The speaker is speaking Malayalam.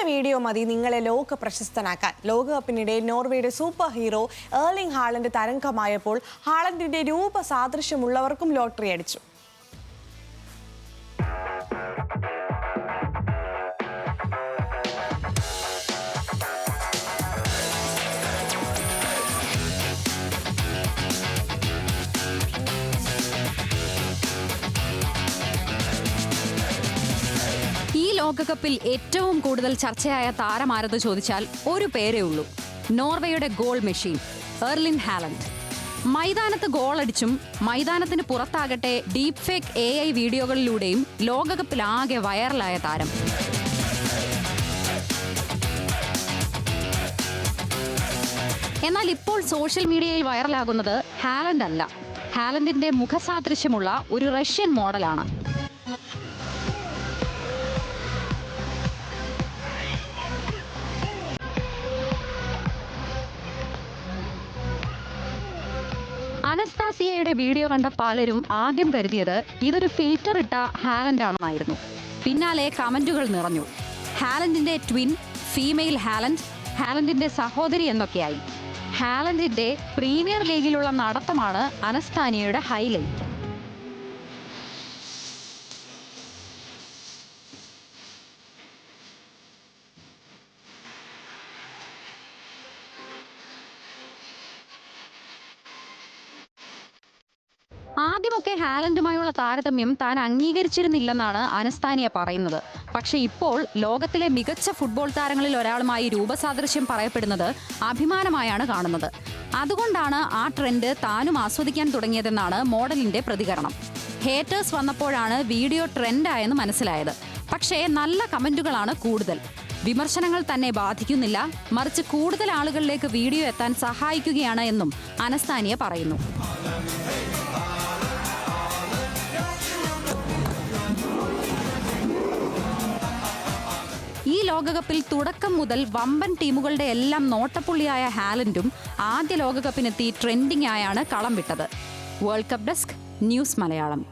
വീഡിയോ മതി നിങ്ങളെ ലോക പ്രശസ്തനാക്കാൻ. ലോകകപ്പിനിടെ നോർവേയുടെ സൂപ്പർ ഹീറോ എർലിംഗ് ഹാലൻഡ് തരംഗമായപ്പോൾ ഹാലൻഡിന്റെ രൂപസാദൃശ്യമുള്ളവർക്കും ലോട്ടറി അടിച്ചു. ഈ ലോകകപ്പിൽ ഏറ്റവും കൂടുതൽ ചർച്ചയായ താരമാരെന്ന് ചോദിച്ചാൽ ഒരു പേരേ ഉള്ളൂ, നോർവേയുടെ ഗോൾ മെഷീൻ എർലിംഗ് ഹാലൻഡ്. മൈതാനത്ത് ഗോളടിച്ചും മൈതാനത്തിന് പുറത്താകട്ടെ ഡീപ് ഫേക്ക് AI വീഡിയോകളിലൂടെയും ലോകകപ്പിലാകെ വൈറലായ താരം. എന്നാൽ ഇപ്പോൾ സോഷ്യൽ മീഡിയയിൽ വൈറലാകുന്നത് ഹാലൻഡ് അല്ല, ഹാലൻഡിന്റെ മുഖസാദൃശ്യമുള്ള ഒരു റഷ്യൻ മോഡലാണ്. അനസ്താസിയയുടെ വീഡിയോ കണ്ട പലരും ആദ്യം കരുതിയത് ഇതൊരു ഫിൽറ്റർ ഇട്ട ഹാലൻഡ് ആണെന്നായിരുന്നു. പിന്നാലെ കമന്റുകൾ നിറഞ്ഞു. ഹാലൻഡിന്റെ ട്വിൻ, ഫീമെയിൽ ഹാലൻഡ്, ഹാലൻഡിന്റെ സഹോദരി എന്നൊക്കെയായി. ഹാലൻഡിന്റെ പ്രീമിയർ ലീഗിലുള്ള നടത്തമാണ് അനസ്താനിയയുടെ ഹൈലൈറ്റ്. ആദ്യമൊക്കെ ഹാലൻഡുമായുള്ള താരതമ്യം താൻ അംഗീകരിച്ചിരുന്നില്ലെന്നാണ് അനസ്താനിയ പറയുന്നത്. പക്ഷേ ഇപ്പോൾ ലോകത്തിലെ മികച്ച ഫുട്ബോൾ താരങ്ങളിൽ ഒരാളുമായി രൂപസാദൃശ്യം പറയപ്പെടുന്നത് അഭിമാനമായാണ് കാണുന്നത്. അതുകൊണ്ടാണ് ആ ട്രെൻഡ് താനും ആസ്വദിക്കാൻ തുടങ്ങിയതെന്നാണ് മോഡലിന്റെ പ്രതികരണം. ഹേറ്റേഴ്സ് വന്നപ്പോഴാണ് വീഡിയോ ട്രെൻഡായെന്ന് മനസ്സിലായത്. പക്ഷേ നല്ല കമന്റുകളാണ് കൂടുതൽ. വിമർശനങ്ങൾ തന്നെ ബാധിക്കുന്നില്ല, മറിച്ച് കൂടുതൽ ആളുകളിലേക്ക് വീഡിയോ എത്താൻ സഹായിക്കുകയാണ് എന്നും അനസ്താനിയ പറയുന്നു. ഈ ലോകകപ്പിൽ തുടക്കം മുതൽ വമ്പൻ ടീമുകളുടെ എല്ലാം നോട്ടപ്പുള്ളിയായ ഹാലൻഡും ആദ്യ ലോകകപ്പിനെത്തി ട്രെൻഡിംഗ് ആയാണ് കളം വിട്ടത്. World cup desk, news Malayalam.